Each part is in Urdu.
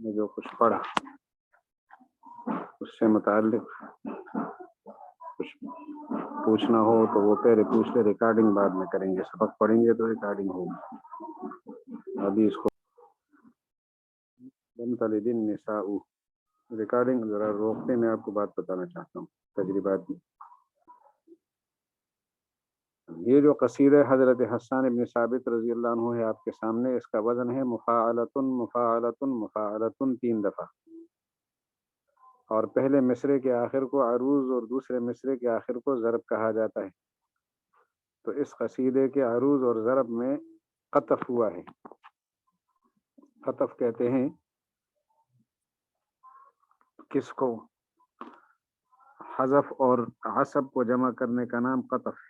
میں جو کچھ پڑھا اس سے متعلق کچھ پوچھنا ہو تو وہ پہلے پوچھ لے، ریکارڈنگ بعد میں کریں گے، سبق پڑھیں گے تو ریکارڈنگ ہوگی۔ ابھی اس کو دن نساء ریکارڈنگ ذرا روکتے، میں آپ کو بات بتانا چاہتا ہوں تجربات میں۔ یہ جو قصیدہ حضرت حسان ابن ثابت رضی اللہ عنہ ہے آپ کے سامنے، اس کا وزن ہے مفاعلتن مفاعلتن مفاعلتن 3 دفعہ، اور پہلے مصرے کے آخر کو عروض اور دوسرے مصرے کے آخر کو ضرب کہا جاتا ہے۔ تو اس قصیدے کے عروض اور ضرب میں قطف ہوا ہے۔ قطف کہتے ہیں کس کو؟ حذف اور عصب کو جمع کرنے کا نام قطف ہے،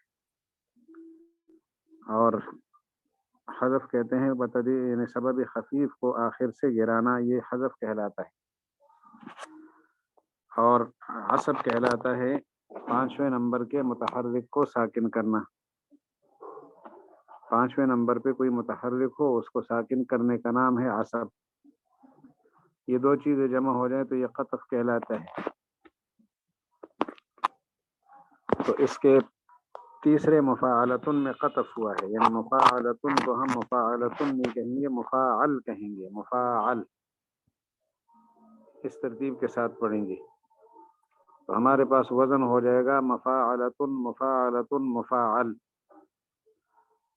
اور حذف کہتے ہیں یعنی سبب خفیف کو آخر سے گرانا، یہ حذف کہلاتا ہے، اور عصب کہلاتا ہے 5ویں نمبر کے متحرک کو ساکن کرنا۔ 5ویں نمبر پہ کوئی متحرک ہو اس کو ساکن کرنے کا نام ہے عصب۔ یہ دو چیزیں جمع ہو جائیں تو یہ قطف کہلاتا ہے۔ تو اس کے تیسرے مفاعلتن میں قطف ہوا ہے، یعنی مفاعلتن کو ہم مفاعلتن نہیں کہیں گے، مفاعل کہیں گے، مفاعل اس ترتیب کے ساتھ پڑھیں گے تو ہمارے پاس وزن ہو جائے گا مفاعلتن مفاعلتن مفاعل،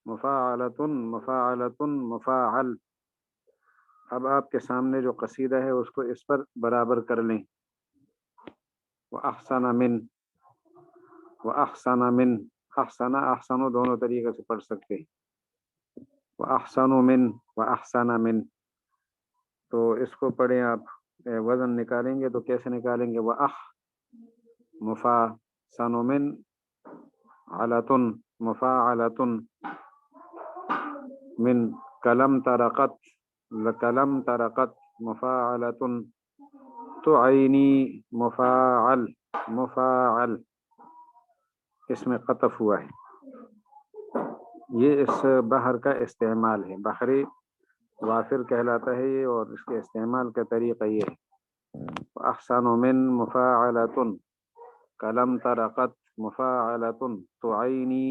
مفاعلتن مفاعلتن مفاعل۔ اب آپ کے سامنے جو قصیدہ ہے اس کو اس پر برابر کر لیں۔ وَأَحْسَنَ مِن، وَأَحْسَنَ مِن، احسن احسن دونوں طریقے سے پڑھ سکتے ہیں۔ وَأَحْسَنُ مِن، وَأَحْسَنَ مِن، تو اس کو پڑھیں آپ، وزن نکالیں گے تو کیسے نکالیں گے؟ مفاعل من علتن مفاعلتن من کلم ترقت لکلم ترقت مفاعلتن تعینی مفاعل مفاعل، اس میں قطف ہوا ہے۔ یہ اس بحر کا استعمال ہے، بحری وافر کہلاتا ہے یہ، اور اس کے استعمال کا طریقہ یہ ہے۔ احسن من مفاعلتن کلم ترقت مفاعلتن تعینی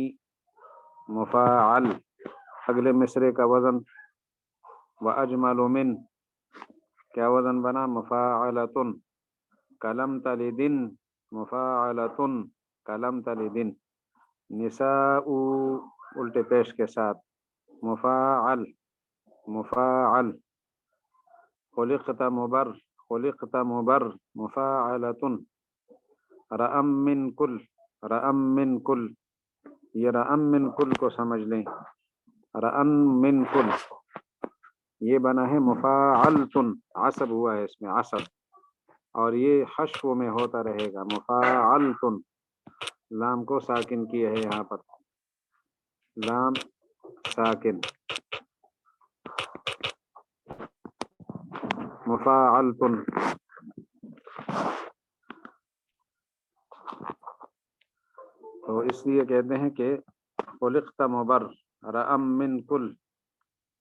مفاعل۔ اگلے مصرے کا وزن واجمل من، کیا وزن بنا؟ مفاعلتن کلم تلدن مفاعلتن کلم تلدن۔ نساء الٹے پیش کے ساتھ مفاعل مفاعل۔ خلقت مبر خلقت مبر مفاعلتن۔ رأم من کل رأم من کل، یہ رأم من کل کو سمجھ لیں، رأم من کل یہ بنا ہے مفاعلتن، عصب ہوا ہے اس میں عصب، اور یہ حشو میں ہوتا رہے گا مفاعلتن۔ لام کو ساکن کیا ہے یہاں پر، لام ساکن، مفاعلتن۔ تو اس لیے کہتے ہیں کہ خلقت مبر رأم من کل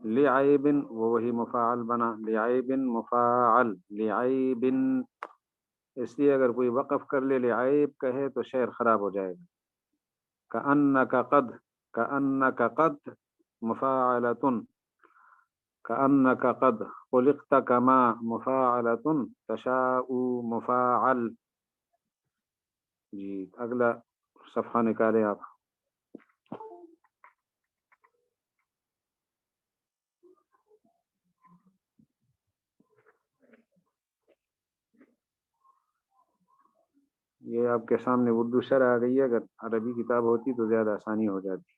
لعیب، وہی مفاعل بنا، لعیب مفاعل لعیب۔ اس لیے اگر کوئی وقف کر لے لعیب کہے تو شعر خراب ہو جائے گا۔ کأنک قد کأنک قد مفاعلتن، کأنک قد خلقت کما مفاعلتن تشاء مفاعل۔ جی اگلا صفحہ نکالیں آپ۔ یہ آپ کے سامنے اردو شرح آ گئی ہے، اگر عربی کتاب ہوتی تو زیادہ آسانی ہو جاتی۔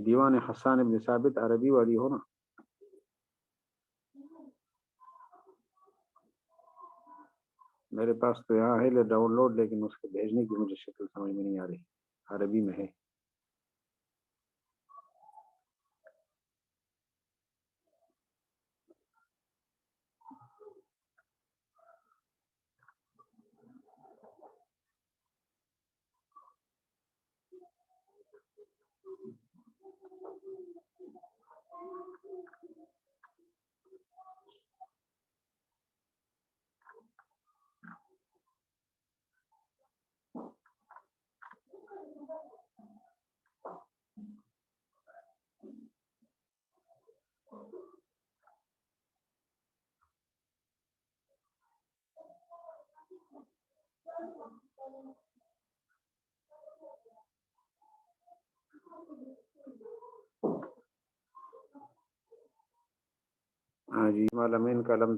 یہ دیوان حسان ابن ثابت عربی والی ہو نا. میرے پاس تو یہاں ہے ڈاؤن لوڈ، لیکن اس کو بھیجنے کی مجھے شکل سمجھ میں نہیں آ رہی. عربی میں ہے. ہاں جی، معلمین کا لم.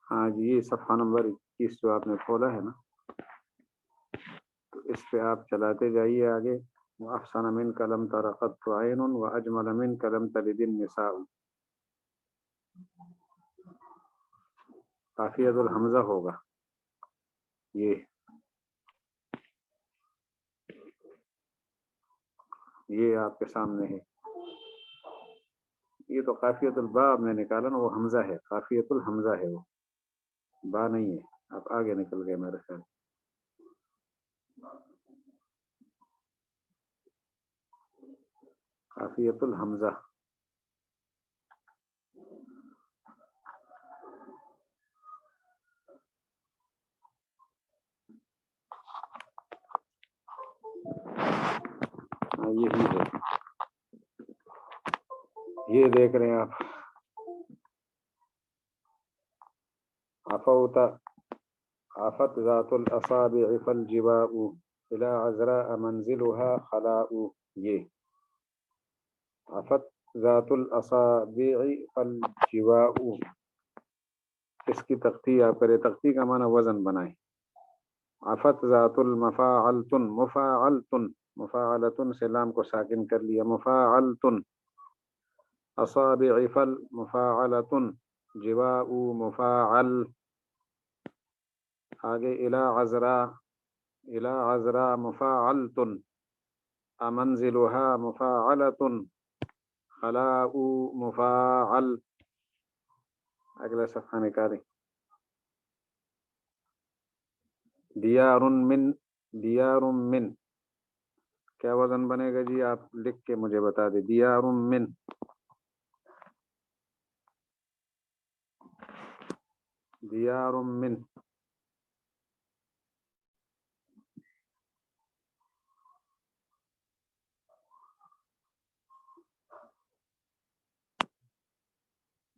ہاں جی، یہ صفحہ نمبر 21 جو آپ نے کھولا ہے نا، تو اس پہ آپ چلاتے جائیے آگے. وَأَحْسَنَ مِنْكَ لَمْ تَرَ قَطُّ عَيْنٌ وَأَجْمَلَ مِنْكَ لَمْ تَلِدِ النِّسَاءُ. قافیۃ الحمزہ ہوگا یہ آپ کے سامنے ہے. یہ تو قافیۃ الباء میں نکالا نا، وہ حمزہ ہے. قافیۃ الحمزہ ہے، وہ با نہیں ہے. آپ آگے نکل گئے میرے خیال. قافیۃ الحمزہ. یہی ہے، یہ دیکھ رہے ہیں آپ. عفوت عفت ذات الاصابع فالجواء الى عذراء منزلها خلاء. یہ عفت ذات الاصابع فالجواء، اس کی تختی آپ کرے. تختی کا معنی وزن بنائیں. عفت ذات المفاعلتن، مفاعلتن، مفاعلتن سے لام کو ساکن کر لیا. مفاعلتن اصابع فل مفاعلتن جواء مفاعل. آگے الى عذراء، الى عذراء مفاعلتن امنزلها مفاعلتن خلاء مفاعل. اگلا صفحہ نکالیں. دیار من، دیار من کیا وزن بنے گا جی؟ آپ لکھ کے مجھے بتا دیں. دیار من، دیار من.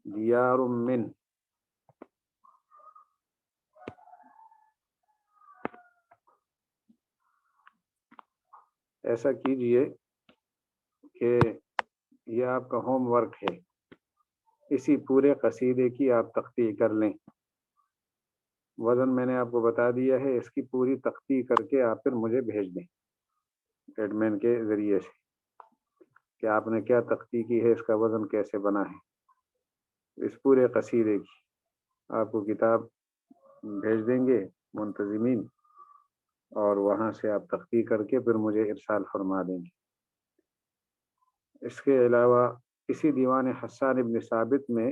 دیار من. ایسا کیجئے کہ یہ آپ کا ہوم ورک ہے. اسی پورے قصیدے کی آپ تختی کر لیں. وزن میں نے آپ کو بتا دیا ہے، اس کی پوری تختی کر کے آپ پھر مجھے بھیج دیں ایڈمن کے ذریعے سے کہ آپ نے کیا تختی کی ہے، اس کا وزن کیسے بنا ہے. اس پورے قصیدے کی آپ کو کتاب بھیج دیں گے منتظمین، اور وہاں سے آپ تختی کر کے پھر مجھے ارسال فرما دیں گے. اس کے علاوہ اسی دیوان حسان ابن ثابت میں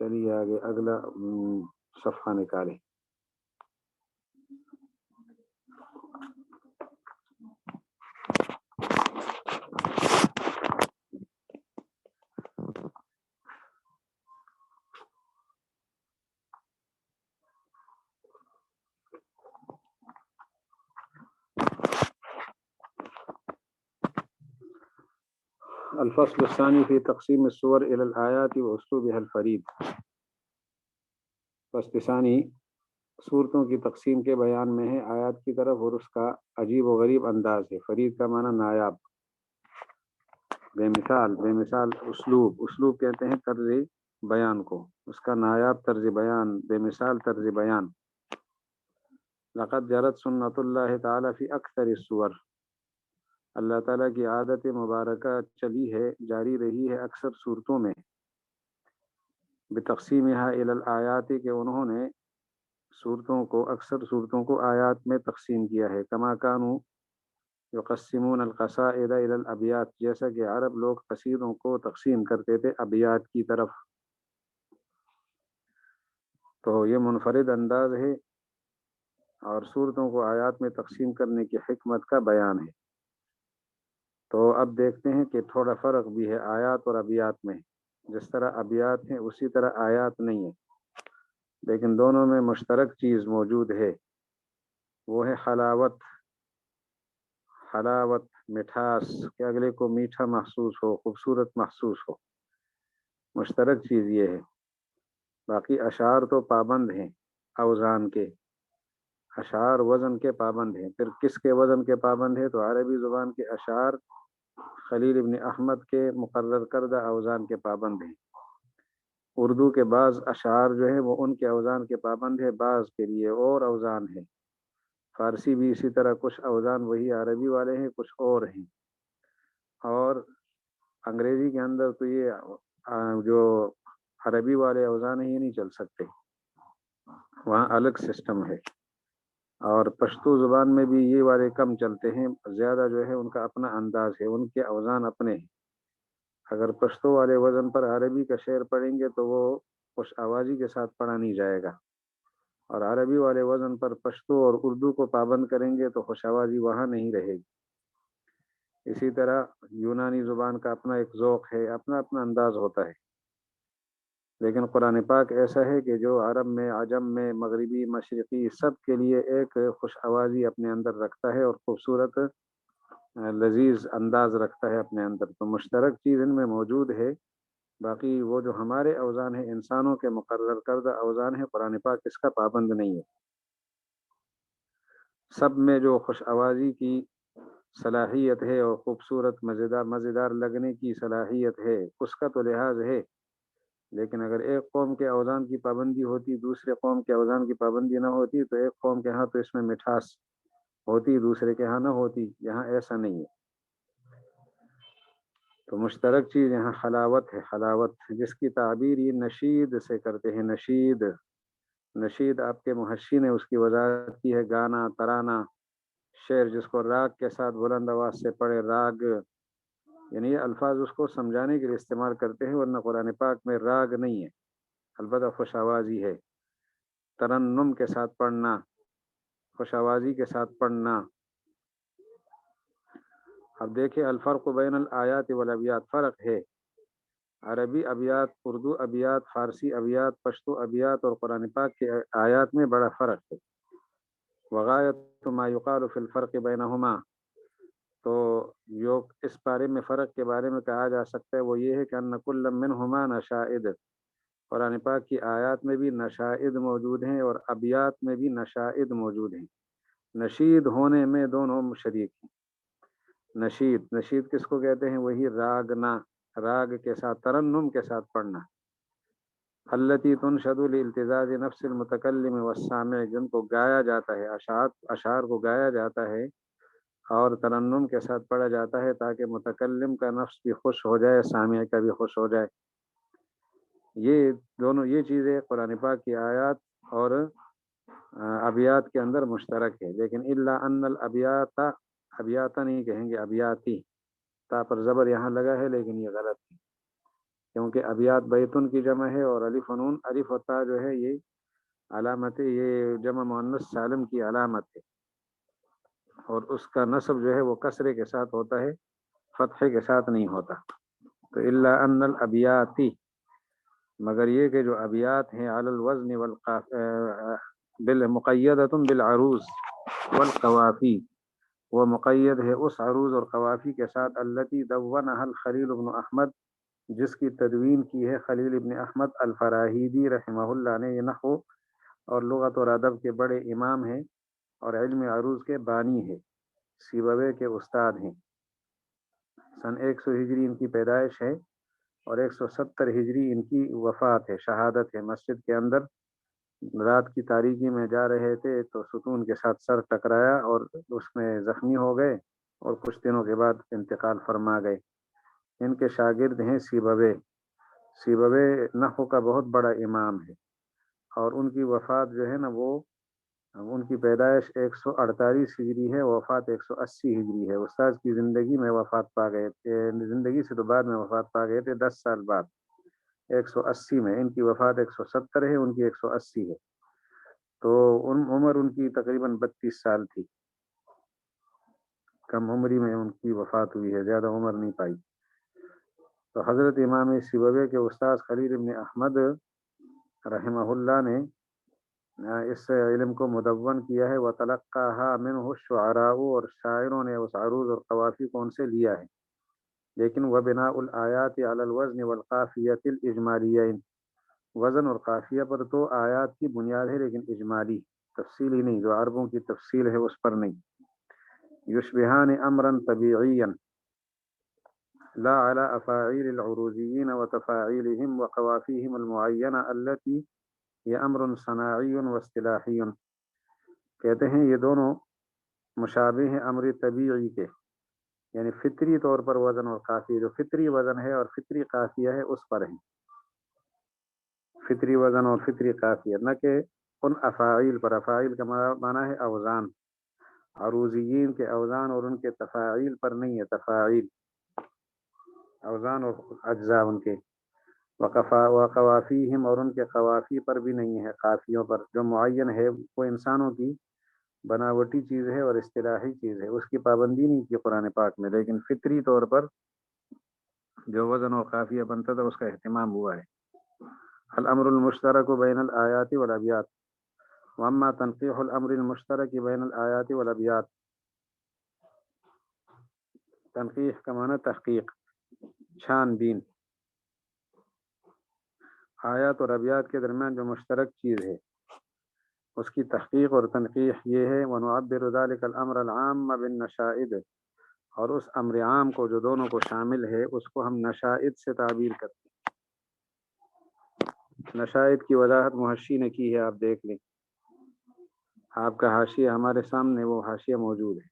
چلیے آگے اگلا صفحہ نکالیں. الفصل الثاني في تقسيم السور إلى الآيات وأسلوبها الفريد. فصل ثانی صورتوں کی تقسیم کے بیان میں ہے آیات کی طرف اور اس کا عجیب و غریب انداز ہے. فرید کا معنی نایاب، بے مثال. بے مثال اسلوب کہتے ہیں طرز بیان کو، اس کا نایاب طرز بیان، بے مثال طرز بیان. لقد جرت سنت اللہ تعالی فی اکثر السور، اللہ تعالیٰ کی عادت مبارکہ چلی ہے، جاری رہی ہے اکثر صورتوں میں. بتقسیمها الی الآیات، کہ انہوں نے اکثر صورتوں کو آیات میں تقسیم کیا ہے. کما کانوا یقسمون القصائد الی الابیات، جیسا کہ عرب لوگ قصیدوں کو تقسیم کرتے تھے ابیات کی طرف. تو یہ منفرد انداز ہے اور صورتوں کو آیات میں تقسیم کرنے کی حکمت کا بیان ہے. تو اب دیکھتے ہیں کہ تھوڑا فرق بھی ہے آیات اور ابیات میں. جس طرح ابیات ہیں اسی طرح آیات نہیں ہیں، لیکن دونوں میں مشترک چیز موجود ہے، وہ ہے حلاوت، مٹھاس، کہ اگلے کو میٹھا محسوس ہو، خوبصورت محسوس ہو. مشترک چیز یہ ہے. باقی اشعار تو پابند ہیں اوزان کے، اشعار وزن کے پابند ہیں. پھر کس کے وزن کے پابند ہیں؟ تو عربی زبان کے اشعار خلیل ابن احمد کے مقرر کردہ اوزان کے پابند ہیں. اردو کے بعض اشعار جو ہیں وہ ان کے اوزان کے پابند ہے، بعض کے لیے اور اوزان ہے. فارسی بھی اسی طرح، کچھ اوزان وہی عربی والے ہیں، کچھ اور ہیں. اور انگریزی کے اندر تو یہ جو عربی والے اوزان ہیں یہ نہیں چل سکتے، وہاں الگ سسٹم ہے. اور پشتو زبان میں بھی یہ والے کم چلتے ہیں، زیادہ جو ہے ان کا اپنا انداز ہے، ان کے اوزان اپنے ہیں. اگر پشتو والے وزن پر عربی کا شعر پڑھیں گے تو وہ خوش آوازی کے ساتھ پڑھا نہیں جائے گا، اور عربی والے وزن پر پشتو اور اردو کو پابند کریں گے تو خوش آوازی وہاں نہیں رہے گی. اسی طرح یونانی زبان کا اپنا ایک ذوق ہے، اپنا اپنا انداز ہوتا ہے. لیکن قرآن پاک ایسا ہے کہ جو عرب میں، عجم میں، مغربی، مشرقی، سب کے لیے ایک خوش آوازی اپنے اندر رکھتا ہے اور خوبصورت لذیذ انداز رکھتا ہے اپنے اندر. تو مشترک چیز ان میں موجود ہے. باقی وہ جو ہمارے اوزان ہیں، انسانوں کے مقرر کردہ اوزان ہیں، قرآن پاک اس کا پابند نہیں ہے. سب میں جو خوش آوازی کی صلاحیت ہے اور خوبصورت مزیدار لگنے کی صلاحیت ہے اس کا تو لحاظ ہے. لیکن اگر ایک قوم کے اوزان کی پابندی ہوتی، دوسرے قوم کے اوزان کی پابندی نہ ہوتی، تو ایک قوم کے ہاں تو اس میں مٹھاس ہوتی، دوسرے کے ہاں نہ ہوتی. یہاں ایسا نہیں ہے. تو مشترک چیز یہاں حلاوت ہے، حلاوت، جس کی تعبیر یہ نشید سے کرتے ہیں. نشید آپ کے محشی نے اس کی وضاحت کی ہے، گانا، ترانہ، شعر جس کو راگ کے ساتھ بلند آواز سے پڑھے. راگ یعنی یہ الفاظ اس کو سمجھانے کے لیے استعمال کرتے ہیں، ورنہ قرآن پاک میں راگ نہیں ہے، البتہ خوش آوازی ہے. ترنم کے ساتھ پڑھنا، خوش آوازی کے ساتھ پڑھنا. اب دیکھیں الفرق بین الآیات والابیات، فرق ہے. عربی ابیات، اردو ابیات، فارسی ابیات، پشتو ابیات اور قرآن پاک کے آیات میں بڑا فرق ہے. وغایت ما یقال فی الفرق بینہما، تو جو اس بارے میں فرق کے بارے میں کہا جا سکتا ہے وہ یہ ہے کہ ان کل منہما نشائد، قرآن پاک کی آیات میں بھی نشائد موجود ہیں اور ابیات میں بھی نشائد موجود ہیں. نشید ہونے میں دونوں شریک ہیں. نشید کس کو کہتے ہیں؟ وہی راگ کے ساتھ، ترنم کے ساتھ پڑھنا. التی تنشد لالتزاز نفس المتکلم والسامع، جن کو گایا جاتا ہے، اشعار کو گایا جاتا ہے اور ترنم کے ساتھ پڑھا جاتا ہے تاکہ متکلم کا نفس بھی خوش ہو جائے، سامع کا بھی خوش ہو جائے. یہ چیزیں قرآن پاک کی آیات اور ابیات کے اندر مشترک ہے. لیکن الا ان الابیات، ابیات نہیں کہیں گے، ابیاتی، تا پر زبر یہاں لگا ہے لیکن یہ غلط ہے، کیونکہ ابیات بیتن کی جمع ہے، اور الف و نون الف و تا جو ہے یہ علامت، یہ جمع مؤنث سالم کی علامت ہے، اور اس کا نصب جو ہے وہ کسرے کے ساتھ ہوتا ہے، فتحے کے ساتھ نہیں ہوتا۔ تو الا ان الابیاتی، مگر یہ کہ جو ابیات ہیں علی الوزن بالمقیدۃ بالعروض والقوافی، وہ مقید ہے اس عروض اور قوافی کے ساتھ، التی دونها الخلیل بن احمد، جس کی تدوین کی ہے خلیل ابن احمد الفراہیدی رحمہ اللہ نے۔ یہ نحو اور لغت اور ادب کے بڑے امام ہیں اور علم عروض کے بانی ہے، سیبویہ کے استاد ہیں۔ سن 100 ہجری ان کی پیدائش ہے اور 170 ہجری ان کی وفات ہے، شہادت ہے۔ مسجد کے اندر رات کی تاریکی میں جا رہے تھے تو ستون کے ساتھ سر ٹکرایا اور اس میں زخمی ہو گئے، اور کچھ دنوں کے بعد انتقال فرما گئے۔ ان کے شاگرد ہیں سیبویہ۔ سیبویہ نحو کا بہت بڑا امام ہے، اور ان کی وفات جو ہے نا، وہ ان کی پیدائش 148 ہجری ہے، وفات 180 ہجری ہے۔ استاد کی زندگی میں وفات پا گئے تھے، زندگی سے تو بعد میں وفات پا گئے تھے 10 سال بعد، 180 میں۔ ان کی وفات 170 ہے، ان کی 180 ہے، تو عمر ان کی تقریباً 32 سال تھی۔ کم عمری میں ان کی وفات ہوئی ہے، زیادہ عمر نہیں پائی۔ تو حضرت امام سیبویہ کے استاد خلیل ابن احمد رحمہ اللہ نے اس علم کو مدون کیا ہے، وَتَلَقَّاهَا مِنْهُ الشُّعَرَاءُ، اور شاعروں نے اس عروض اور قوافی کو ان سے لیا ہے۔ لیکن وَبِنَاءُ الْآيَاتِ عَلَى الْوَزْنِ وَالْقَافِيَةِ الْإِجْمَالِيَّةِ، وزن اور قافیہ پر تو آیات کی بنیاد ہے، لیکن اجمالی تفصیلی نہیں، جو عربوں کی تفصیل ہے اس پر نہیں۔ يشبهان امرا طبيعيا لا على افاعيل العروضيين وتفاعيلهم وقوافيهم المعينه التي هي امر صناعي واصطلاحي۔ کہتے ہیں یہ دونوں مشابہ ہیں امر طبیعی کے، یعنی فطری طور پر وزن اور قافیہ، جو فطری وزن ہے اور فطری قافیہ ہے اس پر ہیں، فطری وزن اور فطری قافیہ، نہ کہ ان افاعیل پر۔ افاعیل کا معنی ہے اوزان، عروضیین کے اوزان اور ان کے تفاعیل پر نہیں ہے، تفاعیل اوزان اور اجزاء ان کے، وقوافیہم، اور ان کے قوافی پر بھی نہیں ہے، قافیوں پر۔ جو معین ہے وہ انسانوں کی بناوٹی چیز ہے اور اصطلاحی چیز ہے، اس کی پابندی نہیں کی قرآن پاک میں، لیکن فطری طور پر جو وزن اور قافیہ بنتا تھا اس کا اہتمام ہوا ہے۔ الامر المشترک بین الآیات والابیات، واما تنقیح الامر المشترک بین الآیات والابیات، تنقیح کا معنی تحقیق، چھان بین، آیات اور ابیات کے درمیان جو مشترک چیز ہے اس کی تحقیق اور تنقیح یہ ہے۔ ونعبر ذلك الامر العام بالنشائد، اور اس امر عام کو جو دونوں کو شامل ہے اس کو ہم نشائد سے تعبیر کرتے ہیں۔ نشائد کی وضاحت محشی نے کی ہے، آپ دیکھ لیں، آپ کا حاشیہ ہمارے سامنے وہ حاشیہ موجود ہے۔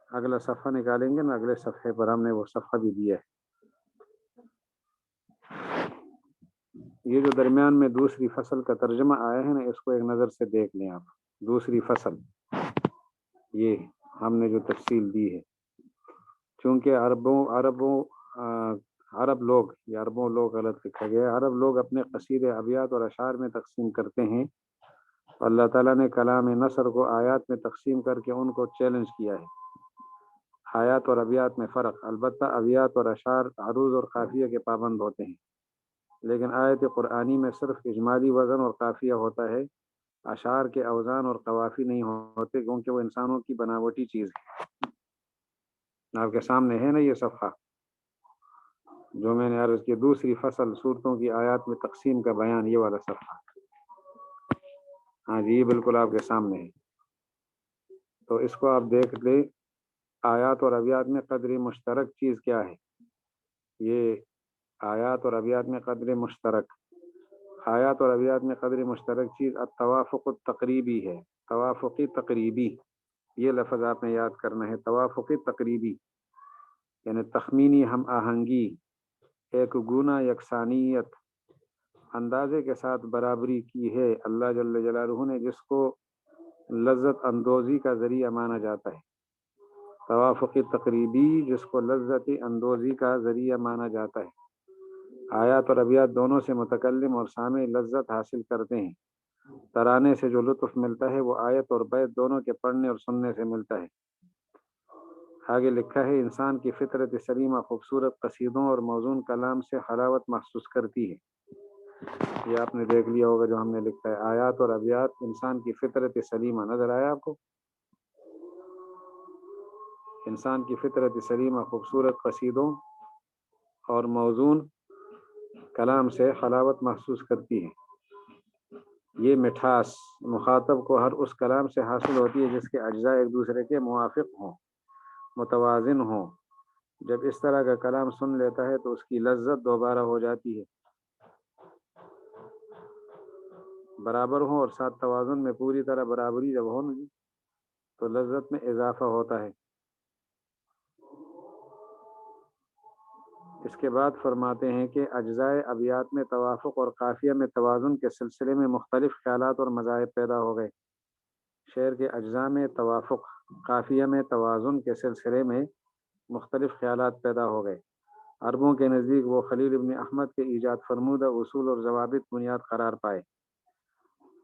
اگلا صفحہ نکالیں گے نا، اگلے صفحے پر ہم نے وہ صفحہ بھی دیا ہے۔ یہ جو درمیان میں دوسری فصل کا ترجمہ آیا ہے نا، اس کو ایک نظر سے دیکھ لیں آپ۔ دوسری فصل، یہ ہم نے جو تفصیل دی ہے، چونکہ عرب لوگ، یا عربوں لوگ غلط لکھا گیا، عرب لوگ اپنے قصیدے ابیات اور اشعار میں تقسیم کرتے ہیں، اللہ تعالیٰ نے کلام نثر کو آیات میں تقسیم کر کے ان کو چیلنج کیا ہے۔ آیات اور ابیات میں فرق، البتہ ابیات اور اشعار عروض اور قافیہ کے پابند ہوتے ہیں، لیکن آیت قرآنی میں صرف اجمالی وزن اور قافیہ ہوتا ہے، اشعار کے اوزان اور قوافی نہیں ہوتے، کیونکہ وہ انسانوں کی بناوٹی چیز ہے۔ آپ کے سامنے ہے نا یہ صفحہ جو میں نے عرض کی، دوسری فصل صورتوں کی آیات میں تقسیم کا بیان، یہ والا صفحہ، ہاں جی یہ بالکل آپ کے سامنے ہے، تو اس کو آپ دیکھ لیں۔ آیات اور ابیات میں قدر مشترک چیز کیا ہے؟ یہ آیات اور ابیات میں قدر مشترک، آیات اور ابیات میں قدر مشترک چیز التوافق التقریبی ہے، توافقی تقریبی، یہ لفظ آپ نے یاد کرنا ہے، توافقی تقریبی یعنی تخمینی ہم آہنگی، ایک گونا یکسانیت، اندازے کے ساتھ برابری کی ہے اللہ جل جلالہ نے، جس کو لذت اندوزی کا ذریعہ مانا جاتا ہے۔ توافقی تقریبی جس کو لذتی اندوزی کا ذریعہ مانا جاتا ہے۔ آیات اور ابیات دونوں سے متکلم اور سامع لذت حاصل کرتے ہیں۔ ترانے سے جو لطف ملتا ہے وہ آیت اور بیت دونوں کے پڑھنے اور سننے سے ملتا ہے۔ آگے لکھا ہے انسان کی فطرت سلیمہ خوبصورت قصیدوں اور موزون کلام سے حلاوت محسوس کرتی ہے۔ یہ آپ نے دیکھ لیا ہوگا جو ہم نے لکھا ہے، آیات اور ابیات انسان کی فطرت سلیمہ، نظر آیا آپ کو؟ انسان کی فطرت سلیمہ خوبصورت قصیدوں اور موزون کلام سے حلاوت محسوس کرتی ہے۔ یہ مٹھاس مخاطب کو ہر اس کلام سے حاصل ہوتی ہے جس کے اجزاء ایک دوسرے کے موافق ہوں، متوازن ہوں۔ جب اس طرح کا کلام سن لیتا ہے تو اس کی لذت دوبارہ ہو جاتی ہے، برابر ہوں اور ساتھ توازن میں پوری طرح برابری جب ہو تو لذت میں اضافہ ہوتا ہے۔ اس کے بعد فرماتے ہیں کہ اجزائے ابیات میں توافق اور قافیہ میں توازن کے سلسلے میں مختلف خیالات اور مذاہب پیدا ہو گئے۔ شعر کے اجزاء میں توافق، قافیہ میں توازن کے سلسلے میں مختلف خیالات پیدا ہو گئے۔ عربوں کے نزدیک وہ خلیل ابن احمد کے ایجاد فرمودہ اصول اور ضوابط بنیاد قرار پائے۔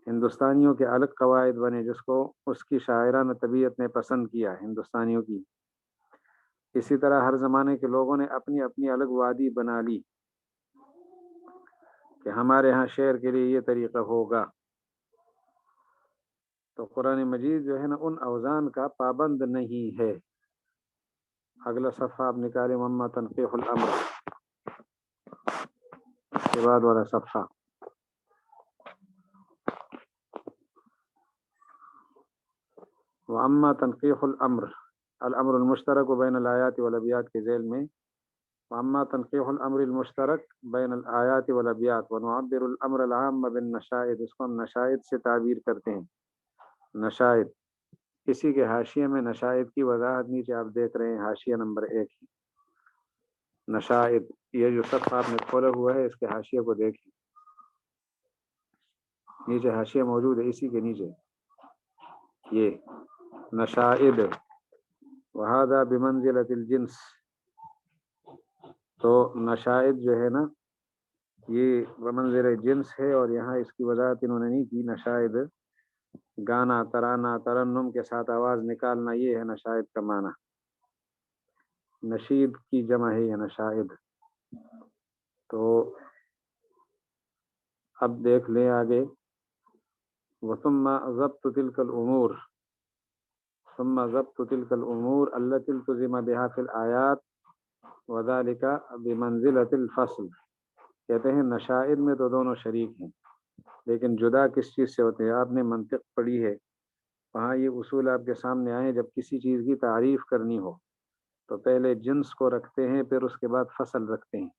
ہندوستانیوں کے الگ قواعد بنے جس کو اس کی شاعرانہ طبیعت نے پسند کیا، ہندوستانیوں کی۔ اسی طرح ہر زمانے کے لوگوں نے اپنی اپنی الگ وادی بنا لی کہ ہمارے ہاں شعر کے لیے یہ طریقہ ہوگا۔ تو قرآن مجید جو ہے نا ان اوزان کا پابند نہیں ہے۔ اگلا صفحہ آپ نکالیں، وَأَمَّا تَنْقِيحُ الْأَمْرِ، اس کے بعد والا صفحہ۔ وَأَمَّا تَنْقِيحُ الْأَمْرِ، الامر المشترک بین الآیات والابیات کے ذیل میں وَأَمَّا تَنْقِيحُ الْأَمْرِ الْمُشْتَرَكِ بَيْنَ الْآيَاتِ وَالْأَبْيَاتِ وَنُعَبِّرُ الْأَمْرَ الْعَامَّ بِالنَّشَائِدِ، اس کو ہم نشائد سے تعبیر کرتے ہیں۔ نشائد، اسی کے حاشیے میں نشائد کی وضاحت نیچے آپ دیکھ رہے ہیں، حاشیہ نمبر 1 نشائد، یہ جو صفحہ آپ نے کھولا ہوا ہے اس کے حاشیے کو دیکھیں، نیچے حاشیہ موجود ہے، اسی کے نیچے یہ نشائد، وَهَذَا بِمَنزِلَةِ الْجِنْس۔ تو نشائد جو ہے نا یہ بمنزل جنس ہے، اور یہاں اس کی وضاحت انہوں نے نہیں کی۔ نشائد گانا، ترانہ، ترنم کے ساتھ آواز نکالنا، یہ ہے نشائد کا معنی۔ نشید کی جمع ہے یہ نشائد۔ تو اب دیکھ لیں آگے، وَثُمَّ ضَبْطُ تِلْكَ الْأُمُورِ، ثُمَّ ضَبْطُ تِلْكَ الْأُمُورِ الَّتِي الْتُزِمَ بِهَا فِي الْآيَاتِ وَذَلِكَ بِمَنزِلَةِ الْفَصْلِ۔ کہتے ہیں نشائد میں تو دونوں شریک ہیں، لیکن جدا کس چیز سے ہوتے ہیں؟ آپ نے منطق پڑھی ہے، وہاں یہ اصول آپ کے سامنے آئے، جب کسی چیز کی تعریف کرنی ہو تو پہلے جنس کو رکھتے ہیں، پھر اس کے بعد فصل رکھتے ہیں۔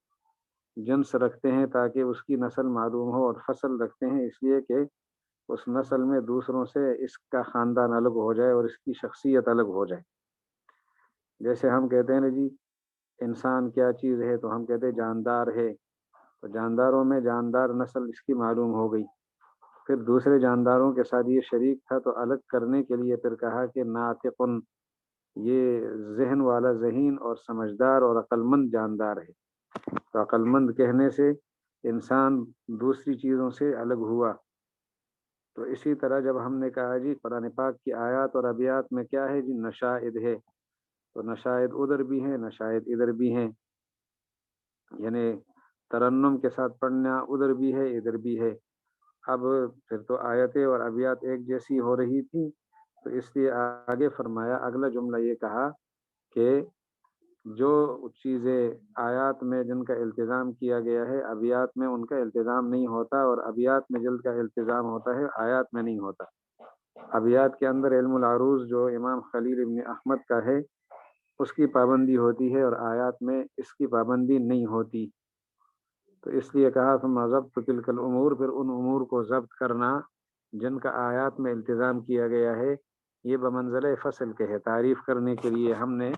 جنس رکھتے ہیں تاکہ اس کی نسل معلوم ہو، اور فصل رکھتے ہیں اس لیے کہ اس نسل میں دوسروں سے اس کا خاندان الگ ہو جائے اور اس کی شخصیت الگ ہو جائے۔ جیسے ہم کہتے ہیں نا جی انسان کیا چیز ہے، تو ہم کہتے ہیں جاندار ہے، تو جانداروں میں جاندار نسل اس کی معلوم ہو گئی، پھر دوسرے جانداروں کے ساتھ یہ شریک تھا تو الگ کرنے کے لیے پھر کہا کہ ناطقن، یہ ذہن والا، ذہین اور سمجھدار اور عقل مند جاندار ہے۔ تو عقل مند کہنے سے انسان دوسری چیزوں سے الگ ہوا۔ تو اسی طرح جب ہم نے کہا جی قرآن پاک کی آیات اور ابیات میں کیا ہے جی نشائد ہے، تو نشائد ادھر بھی ہیں، نشائد ادھر بھی ہیں، یعنی ترنم کے ساتھ پڑھنا ادھر بھی ہے ادھر بھی ہے۔ اب پھر تو آیتیں اور ابیات ایک جیسی ہو رہی تھی، تو اس لیے آگے فرمایا، اگلا جملہ یہ کہا کہ جو چیزیں آیات میں جن کا التزام کیا گیا ہے ابیات میں ان کا التزام نہیں ہوتا، اور ابیات میں جن کا التزام ہوتا ہے آیات میں نہیں ہوتا۔ ابیات کے اندر علم العروض جو امام خلیل ابن احمد کا ہے اس کی پابندی ہوتی ہے، اور آیات میں اس کی پابندی نہیں ہوتی۔ تو اس لیے کہا ثم ضبط تلک الامور، پھر ان امور کو ضبط کرنا جن کا آیات میں التزام کیا گیا ہے، یہ بمنزلہ فصل کے ہے۔ تعریف کرنے کے لیے ہم نے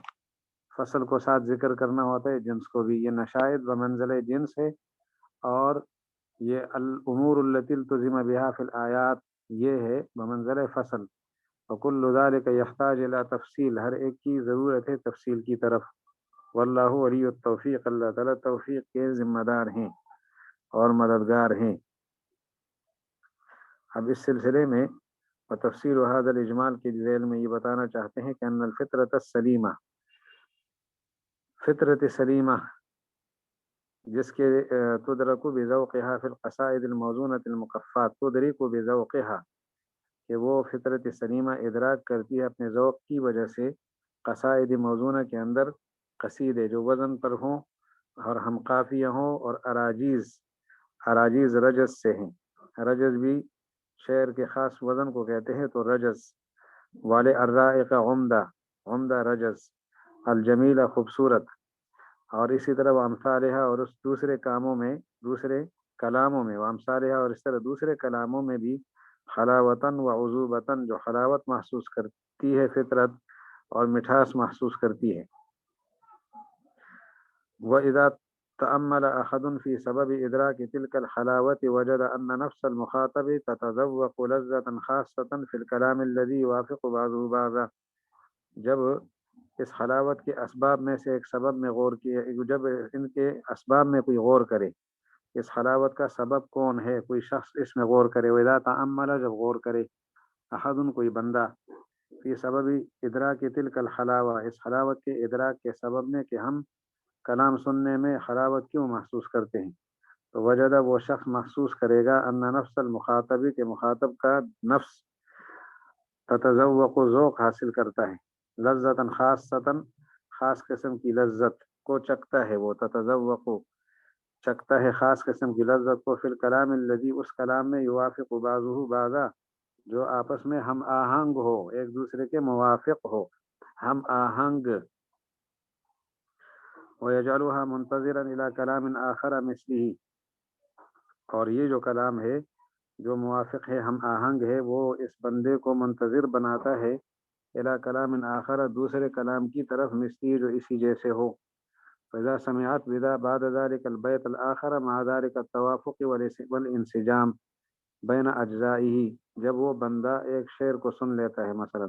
فصل کو ساتھ ذکر کرنا ہوتا ہے، جنس کو بھی۔ یہ نشائد بمنزلہ جنس ہے، اور یہ الامور التي التزم بها فی الآیات یہ ہے بمنزلہ فصل۔ وکل ذلک یحتاج الی تفصیل، ہر ایک کی ضرورت ہے تفصیل کی طرف. واللہ ولی التوفیق، اللہ تعالیٰ توفیق کے ذمہ دار ہیں اور مددگار ہیں. اب اس سلسلے میں تفسیر هذا الاجمال کے ذیل میں یہ بتانا چاہتے ہیں کہ ان الفطرۃ السلیمہ، فطرت سلیمہ جس کے تدرک بذوقها فی القصائد الموزونۃ المقفات، تدرک بذوقها کہ وہ فطرت سلیمہ ادراک کرتی ہے اپنے ذوق کی وجہ سے قصائد موزونہ کے اندر قصیدے جو وزن پر ہوں اور ہم قافیہ ہوں، اور اراجیز رجز سے ہیں. رجز بھی شعر کے خاص وزن کو کہتے ہیں، تو رجز والے الرائق عمدہ، عمدہ رجز، الجمیلہ خوبصورت، اور اسی طرح وامثالہ، اور اس دوسرے کاموں میں، دوسرے کلاموں میں، وامثالہ اور اس طرح دوسرے کلاموں میں بھی حلاوتاً و عذوبتاً، جو حلاوت محسوس کرتی ہے فطرت اور مٹھاس محسوس کرتی ہے. وَإِذَا تأمل أحد في سبب إدراك تلك الحلاوة وجد أن نفس المخاطب تتذوق لذة خاصة في الكلام الذي يوافق بعضه بعضا. جب اس حلاوت کے اسباب میں سے ایک سبب میں غور کیا، جب ان کے اسباب میں کوئی غور کرے، اس حلاوت کا سبب کون ہے، کوئی شخص اس میں غور کرے. وَإِذَا تأمل، جب غور کرے، احد کوئی بندہ، فی سبب ادراک تلک الحلاوہ، اس حلاوت کے ادراک کے سبب میں کہ ہم کلام سننے میں حلاوت کیوں محسوس کرتے ہیں، تو وجدہ وہ شخص محسوس کرے گا ان نفس المخاطبی کے مخاطب کا نفس تتذوق ذوق حاصل کرتا ہے، لذتاً خاصتاً خاص قسم کی لذت کو چکھتا ہے، وہ تتذوق چکھتا ہے خاص قسم کی لذت کو، فی الکلام الذی اس کلام میں یوافق بعضہ بعضا جو آپس میں ہم آہنگ ہو، ایک دوسرے کے موافق ہو، ہم آہنگ. وَيَجْعَلُهَا مُنْتَظِرًا إِلَى كَلَامٍ آخَرَ مِثْلِهِ، اور یہ جو کلام ہے جو موافق ہے، ہم آہنگ ہے، وہ اس بندے کو منتظر بناتا ہے إِلَى كَلَامٍ آخَرَ، دوسرے کلام کی طرف، مِثْلِهِ جو اسی جیسے ہو. فإذا سمعت بذا بعد ذلك البيت الآخر مع ذلك التوافق والانسجام بين أجزائه، جب وہ بندہ ایک شعر کو سن لیتا ہے مثلا،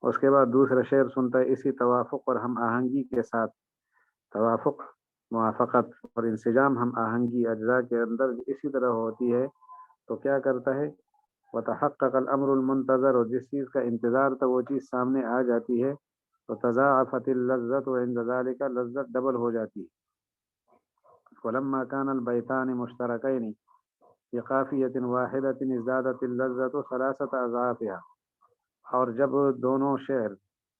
اس کے بعد دوسرا شعر سنتا ہے اسی توافق اور ہم آہنگی کے ساتھ، توافق موافقت اور انسجام ہم آہنگی اجزاء کے اندر اسی طرح ہوتی ہے، تو کیا کرتا ہے، وتحقق الامر المنتظر، اور جس چیز کا انتظار تھا وہ چیز سامنے آ جاتی ہے، تو تضاعفت اللذت، وعند ذلك لذت ڈبل ہو جاتی ہے. ولما كان البيتان مشتركين في قافية واحدة ازدادت اللذت ثلاثة اضعافها، اور جب دونوں شعر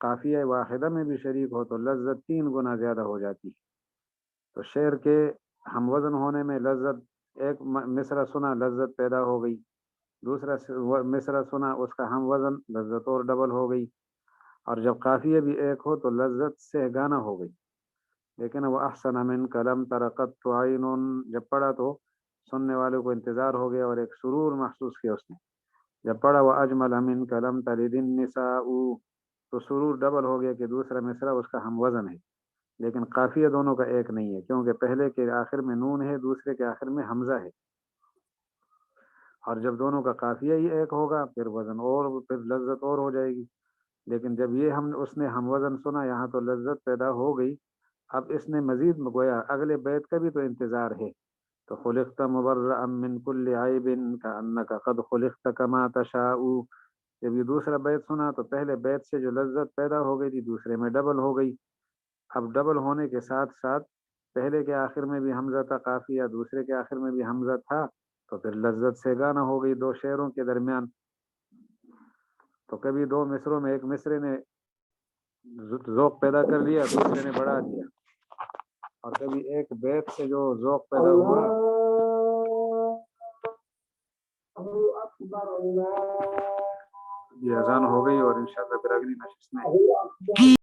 قافیہ واحدہ میں بھی شریک ہو تو لذت 3 گنا زیادہ ہو جاتی ہے. تو شعر کے ہم وزن ہونے میں لذت، ایک مصرع سنا لذت پیدا ہو گئی، دوسرا مصرع سنا اس کا ہم وزن، لذت اور ڈبل ہو گئی، اور جب قافیہ بھی ایک ہو تو لذت سے گانا ہو گئی. لیکن وہ احسن من کلم ترقت عین، جب پڑھا تو سننے والوں کو انتظار ہو گیا اور ایک سرور محسوس کیا اس نے. جب پڑھا وہ اجمل من کلم تلد النساء، تو سرور ڈبل ہو گیا کہ دوسرا مصرع اس کا ہم وزن ہے، لیکن قافیہ دونوں کا ایک نہیں ہے، کیونکہ پہلے کے آخر میں نون ہے، دوسرے کے آخر میں حمزہ ہے، اور جب دونوں کا قافیہ ہی ایک ہوگا پھر وزن اور پھر لذت اور ہو جائے گی. لیکن جب یہ اس نے ہم وزن سنا یہاں تو لذت پیدا ہو گئی. اب اس نے مزید گویا اگلے بیت کا بھی تو انتظار ہے، تو خلقت مبرأ من كل عیب کأنک قد خلقت کما تشاء، جب یہ دوسرا بیت سنا تو پہلے بیت سے جو لذت پیدا ہو گئی تھی دوسرے میں ڈبل ہو گئی. اب ڈبل ہونے کے ساتھ ساتھ پہلے کے آخر میں بھی حمزہ تھا قافیہ، دوسرے کے آخر میں بھی حمزہ تھا، تو پھر لذت سے گانا ہو گئی دو شعروں کے درمیان. تو کبھی دو مصروں میں ایک مصرے نے ذوق پیدا کر لیا، دوسرے نے بڑھا دیا، اور کبھی ایک بیت سے جو ذوق پیدا ہوا. یہ اذان ہو گئی اور انشاءاللہ پھر اگلی نشست میں